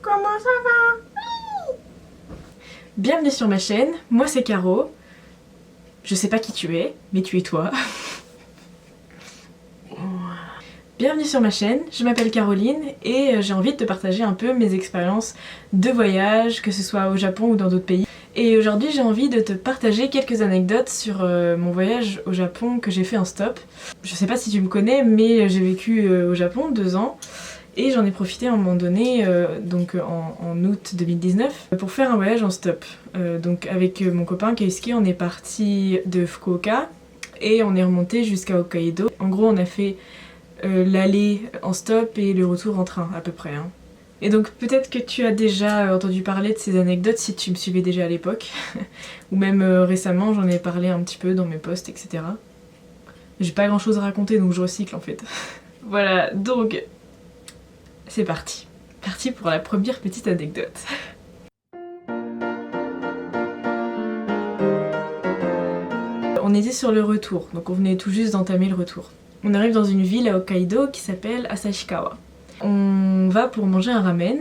comment ça va? Bienvenue sur ma chaîne, moi c'est Caro. Je sais pas qui tu es, mais tu es toi. Bienvenue sur ma chaîne, je m'appelle Caroline et j'ai envie de te partager un peu mes expériences de voyage, que ce soit au Japon ou dans d'autres pays. Et aujourd'hui j'ai envie de te partager quelques anecdotes sur mon voyage au Japon que j'ai fait en stop. Je sais pas si tu me connais, mais j'ai vécu au Japon 2 ans. Et j'en ai profité à un moment donné, donc en août 2019, pour faire un voyage en stop. Donc avec mon copain Keisuke, on est parti de Fukuoka et on est remonté jusqu'à Hokkaido. En gros, on a fait l'aller en stop et le retour en train, à peu près. Hein. Et donc peut-être que tu as déjà entendu parler de ces anecdotes si tu me suivais déjà à l'époque, ou même récemment, j'en ai parlé un petit peu dans mes posts, etc. J'ai pas grand chose à raconter, donc je recycle en fait. Voilà, donc c'est parti. Parti pour la première petite anecdote. On était sur le retour, donc on venait tout juste d'entamer le retour. On arrive dans une ville à Hokkaido qui s'appelle Asashikawa. On va pour manger un ramen,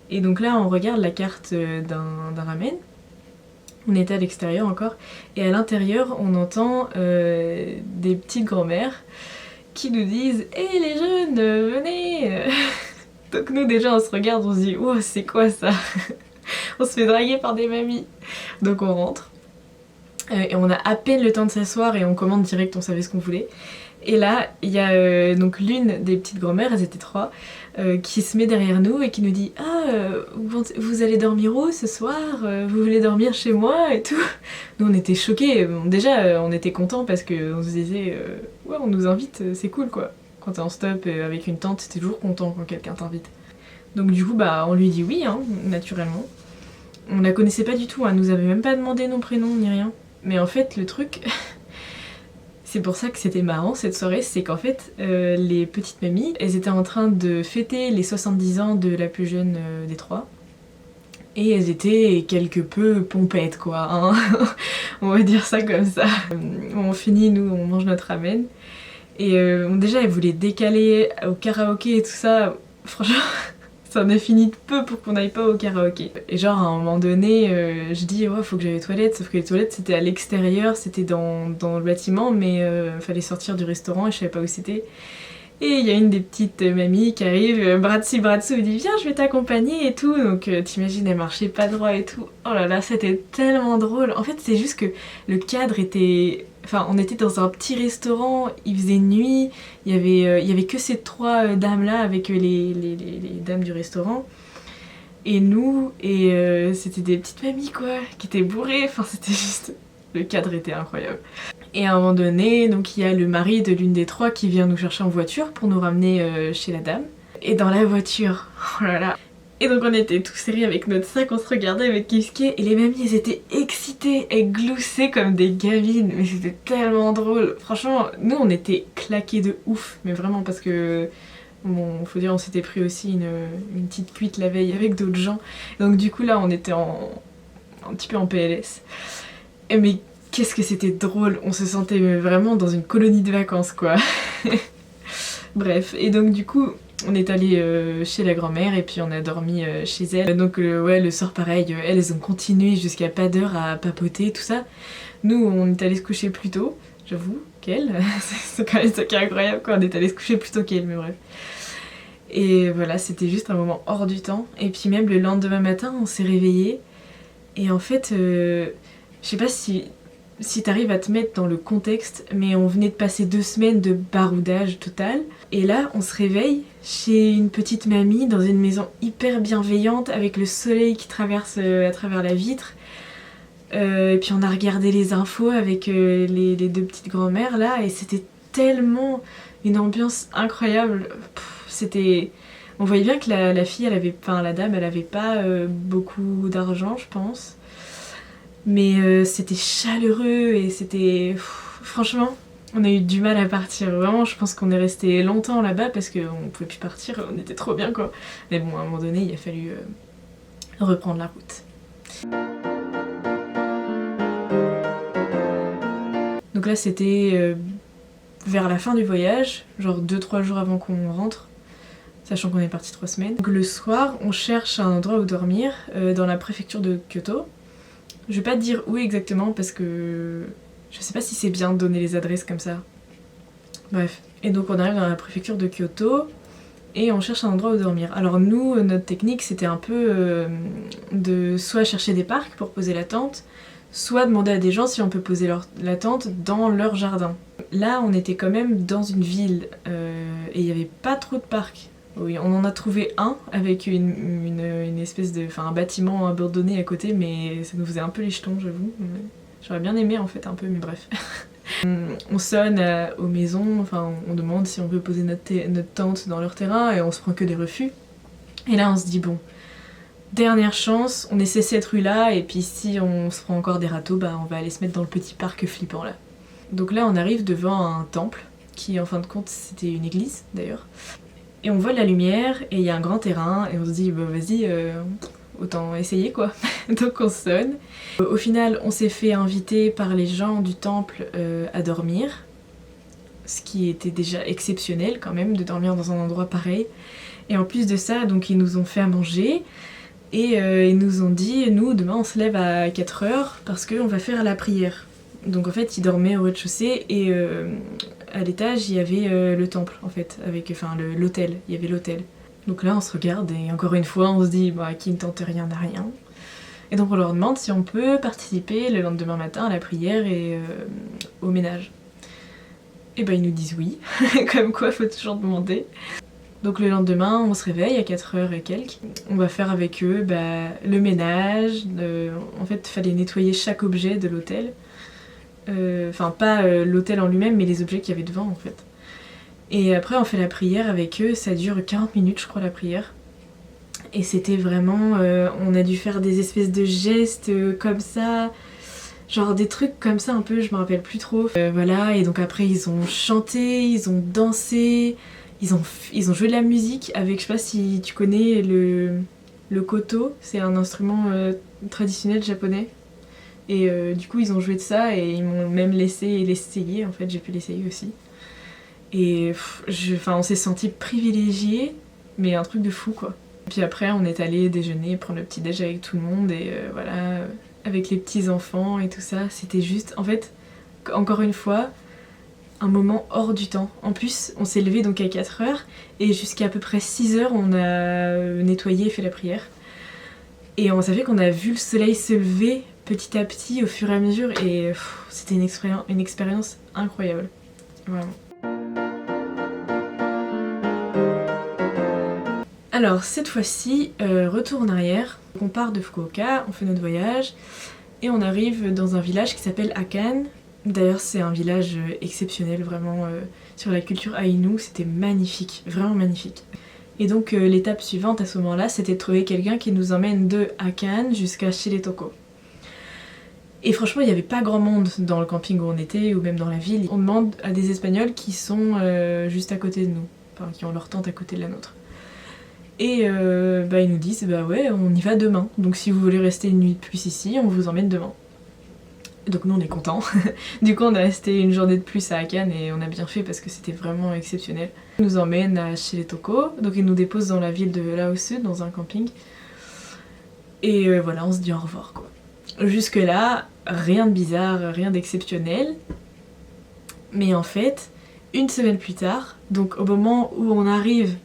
et donc là on regarde la carte d'un ramen. On était à l'extérieur encore, et à l'intérieur on entend des petites grand-mères qui nous disent « Hé les jeunes, venez !» Donc nous déjà on se regarde, on se dit « Oh c'est quoi ça ?» On se fait draguer par des mamies. Donc on rentre. Et on a à peine le temps de s'asseoir et on commande direct, on savait ce qu'on voulait. Et là, il y a donc l'une des petites grand-mères, elles étaient 3, qui se met derrière nous et qui nous dit « Ah, vous allez dormir où ce soir? Vous voulez dormir chez moi ?» et tout. Nous on était choqués. Bon, déjà on était contents parce qu'on se disait « Ouais, on nous invite, c'est cool quoi. » Quand t'es en stop avec une tante, t'es toujours content quand quelqu'un t'invite. Donc du coup, bah on lui dit oui, hein, naturellement. On la connaissait pas du tout, elle nous avait même pas demandé nos prénoms ni rien. Mais en fait, le truc... c'est pour ça que c'était marrant cette soirée, c'est qu'en fait, les petites mamies, elles étaient en train de fêter les 70 ans de la plus jeune des 3. Et elles étaient quelque peu pompettes, quoi, hein. On va dire ça comme ça. On finit, nous, on mange notre ramen. Et déjà, elles voulaient décaler au karaoké et tout ça. Franchement... ça en a fini de peu pour qu'on n'aille pas au karaoké. Et genre à un moment donné, je dis ouais faut que j'aille aux toilettes, sauf que les toilettes c'était à l'extérieur, c'était dans le bâtiment, mais fallait sortir du restaurant et je savais pas où c'était. Et il y a une des petites mamies qui arrive, bras dessus bras dessous, elle dit viens je vais t'accompagner et tout, donc t'imagines elle marchait pas droit et tout. Oh là là c'était tellement drôle. En fait c'est juste que le cadre était... Enfin on était dans un petit restaurant, il faisait nuit, il y avait que ces 3 dames là avec les dames du restaurant. Et nous, et c'était des petites mamies quoi, qui étaient bourrées, enfin c'était juste... Le cadre était incroyable. Et à un moment donné, donc il y a le mari de l'une des 3 qui vient nous chercher en voiture pour nous ramener chez la dame. Et dans la voiture, oh là là. Et donc on était tous sérieux avec notre sac, on se regardait avec Keisuke et les mamies elles étaient excitées, elles gloussaient comme des gamines, mais c'était tellement drôle. Franchement, nous on était claqués de ouf, mais vraiment parce que... Bon, faut dire on s'était pris aussi une petite cuite la veille avec d'autres gens. Donc du coup là on était un petit peu en PLS. Mais qu'est-ce que c'était drôle, on se sentait vraiment dans une colonie de vacances quoi. Bref, et donc du coup on est allé chez la grand-mère et puis on a dormi chez elle. Donc ouais le soir pareil, elles ont continué jusqu'à pas d'heure à papoter tout ça. Nous on est allé se coucher plus tôt, j'avoue, qu'elle. C'est quand même ça qui est incroyable quoi, on est allé se coucher plus tôt qu'elle, mais bref. Et voilà, c'était juste un moment hors du temps. Et puis même le lendemain matin on s'est réveillés et en fait... je sais pas si t'arrives à te mettre dans le contexte, mais on venait de passer 2 semaines de baroudage total. Et là, on se réveille chez une petite mamie dans une maison hyper bienveillante avec le soleil qui traverse à travers la vitre. Et puis on a regardé les infos avec les 2 petites grand-mères là et c'était tellement une ambiance incroyable. C'était... On voyait bien que la fille, elle avait... Enfin la dame, elle avait pas beaucoup d'argent je pense. Mais c'était chaleureux et c'était... Franchement, on a eu du mal à partir. Vraiment, je pense qu'on est resté longtemps là-bas parce qu'on pouvait plus partir, on était trop bien quoi. Mais bon, à un moment donné, il a fallu reprendre la route. Donc là, c'était vers la fin du voyage, genre 2-3 jours avant qu'on rentre. sachant qu'on est parti 3 semaines. Donc le soir, on cherche un endroit où dormir dans la préfecture de Kyoto. Je vais pas te dire où exactement parce que je sais pas si c'est bien de donner les adresses comme ça. Bref. Et donc on arrive dans la préfecture de Kyoto et on cherche un endroit où dormir. Alors nous, notre technique c'était un peu de soit chercher des parcs pour poser la tente, soit demander à des gens si on peut poser la tente dans leur jardin. Là on était quand même dans une ville et il n'y avait pas trop de parcs. Oui, on en a trouvé un avec une espèce de... enfin un bâtiment abandonné à côté, mais ça nous faisait un peu les jetons, j'avoue. J'aurais bien aimé en fait un peu, mais bref. On sonne aux maisons, enfin on demande si on peut poser notre tente dans leur terrain et on se prend que des refus. Et là on se dit bon, dernière chance, on essaie cette rue là et puis si on se prend encore des râteaux, bah on va aller se mettre dans le petit parc flippant là. Donc là on arrive devant un temple, qui en fin de compte c'était une église d'ailleurs. Et on voit la lumière et il y a un grand terrain et on se dit bah vas-y, autant essayer quoi. Donc on sonne. Au final on s'est fait inviter par les gens du temple à dormir, ce qui était déjà exceptionnel quand même de dormir dans un endroit pareil. Et en plus de ça, donc ils nous ont fait à manger et ils nous ont dit nous demain on se lève à 4h parce qu'on va faire la prière. Donc en fait ils dormaient au rez-de-chaussée et à l'étage il y avait le temple en fait, avec enfin l'hôtel, il y avait l'hôtel. Donc là on se regarde et encore une fois on se dit bah qui ne tente rien n'a rien. Et donc on leur demande si on peut participer le lendemain matin à la prière et au ménage. Et bah ils nous disent oui, comme quoi faut toujours demander. Donc le lendemain on se réveille à 4h et quelques. On va faire avec eux le ménage, en fait fallait nettoyer chaque objet de l'hôtel. Enfin pas l'hôtel en lui-même mais les objets qu'il y avait devant en fait. Et après on fait la prière avec eux, ça dure 40 minutes je crois la prière. Et c'était vraiment, on a dû faire des espèces de gestes comme ça, genre des trucs comme ça un peu, je me rappelle plus trop. Voilà, et donc après ils ont chanté, ils ont dansé, ils ont joué de la musique avec, je sais pas si tu connais le koto, c'est un instrument traditionnel japonais. Et du coup ils ont joué de ça et ils m'ont même laissé l'essayer, en fait j'ai pu l'essayer aussi. Et on s'est sentis privilégiés, mais un truc de fou quoi. Puis après on est allé déjeuner, prendre le petit déj avec tout le monde et voilà, avec les petits enfants et tout ça, c'était juste, en fait, encore une fois, un moment hors du temps. En plus on s'est levé donc à 4h et jusqu'à peu près 6h on a nettoyé et fait la prière. Et ça fait qu'on a vu le soleil se lever petit à petit au fur et à mesure et c'était une expérience incroyable, vraiment. Alors cette fois-ci, retour en arrière, on part de Fukuoka, on fait notre voyage et on arrive dans un village qui s'appelle Akan. D'ailleurs c'est un village exceptionnel vraiment sur la culture Aïnou, c'était magnifique, vraiment magnifique. Et donc l'étape suivante à ce moment-là c'était de trouver quelqu'un qui nous emmène de Akan jusqu'à Shiretoko. Et franchement il n'y avait pas grand monde dans le camping où on était ou même dans la ville. On demande à des Espagnols qui sont juste à côté de nous, enfin qui ont leur tente à côté de la nôtre. Et ils nous disent bah ouais on y va demain, donc si vous voulez rester une nuit de plus ici on vous emmène demain. Donc nous on est contents. Du coup on a resté une journée de plus à Akan et on a bien fait parce que c'était vraiment exceptionnel. Ils nous emmènent à Shiretoko, donc ils nous déposent dans la ville de Laos dans un camping. Et voilà on se dit au revoir quoi. Jusque là rien de bizarre, rien d'exceptionnel. Mais en fait une semaine plus tard, donc au moment où on arrive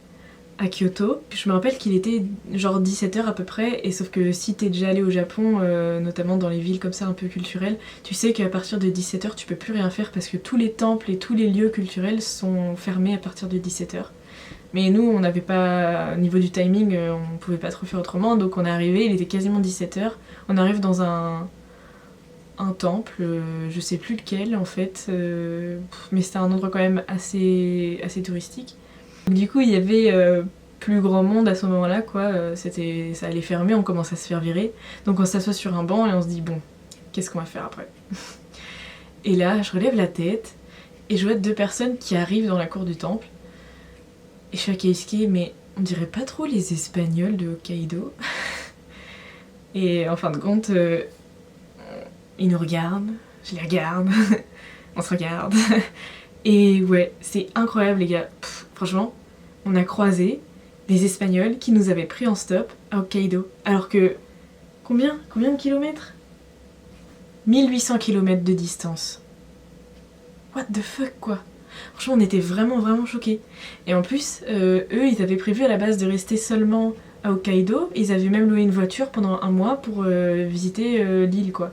à Kyoto, je me rappelle qu'il était genre 17h à peu près, et sauf que si t'es déjà allé au Japon, notamment dans les villes comme ça un peu culturelles, tu sais qu'à partir de 17h tu peux plus rien faire parce que tous les temples et tous les lieux culturels sont fermés à partir de 17h. Mais nous on n'avait pas, au niveau du timing, on pouvait pas trop faire autrement, donc on est arrivé, il était quasiment 17h, on arrive dans un temple, je sais plus lequel en fait, mais c'était un endroit quand même assez touristique. Du coup il y avait plus grand monde à ce moment-là quoi, ça allait fermer, on commence à se faire virer. Donc on s'assoit sur un banc et on se dit bon, qu'est-ce qu'on va faire après? Et là je relève la tête et je vois 2 personnes qui arrivent dans la cour du temple. Et je suis à Keisuke mais on dirait pas trop les Espagnols de Hokkaido. Et en fin de compte, ils nous regardent, je les regarde, on se regarde. Et ouais, c'est incroyable les gars. Franchement, on a croisé les Espagnols qui nous avaient pris en stop à Hokkaido. Alors que... Combien de kilomètres? 1800 km de distance. What the fuck quoi. Franchement on était vraiment choqués. Et en plus, eux ils avaient prévu à la base de rester seulement à Hokkaido. Ils avaient même loué une voiture pendant un mois pour visiter l'île quoi.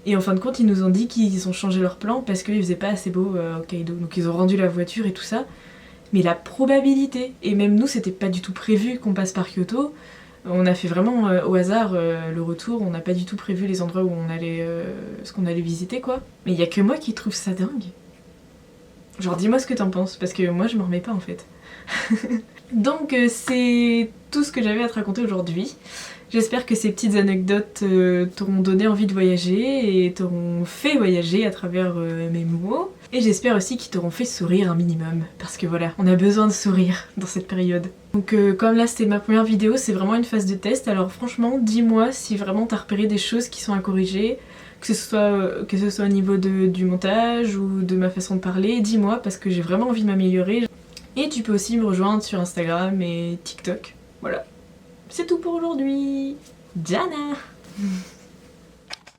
Et en fin de compte ils nous ont dit qu'ils ont changé leur plan parce qu'il faisait pas assez beau à Hokkaido. Donc ils ont rendu la voiture et tout ça. Mais la probabilité, et même nous c'était pas du tout prévu qu'on passe par Kyoto. On a fait vraiment au hasard le retour, on n'a pas du tout prévu les endroits où on allait, ce qu'on allait visiter quoi. Mais il y a que moi qui trouve ça dingue. Genre dis-moi ce que t'en penses, parce que moi je m'en remets pas en fait. Donc c'est tout ce que j'avais à te raconter aujourd'hui. J'espère que ces petites anecdotes t'auront donné envie de voyager et t'auront fait voyager à travers mes mots. Et j'espère aussi qu'ils t'auront fait sourire un minimum, parce que voilà, on a besoin de sourire dans cette période. Donc comme là c'était ma première vidéo, c'est vraiment une phase de test, alors franchement dis-moi si vraiment t'as repéré des choses qui sont à corriger, que ce soit au niveau du montage ou de ma façon de parler, dis-moi parce que j'ai vraiment envie de m'améliorer. Et tu peux aussi me rejoindre sur Instagram et TikTok. Voilà. C'est tout pour aujourd'hui. Diana.